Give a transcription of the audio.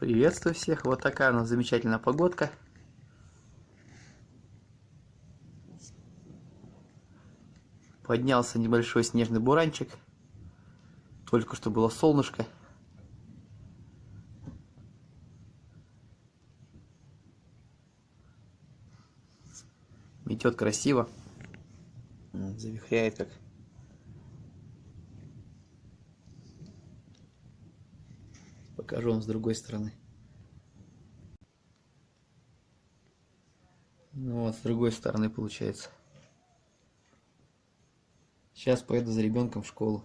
Приветствую всех. Вот такая у нас замечательная погодка. Поднялся небольшой снежный буранчик. Только что было солнышко. Метет красиво. Завихряет как. Покажу вам с другой стороны. Ну вот, с другой стороны получается. Сейчас поеду за ребенком в школу.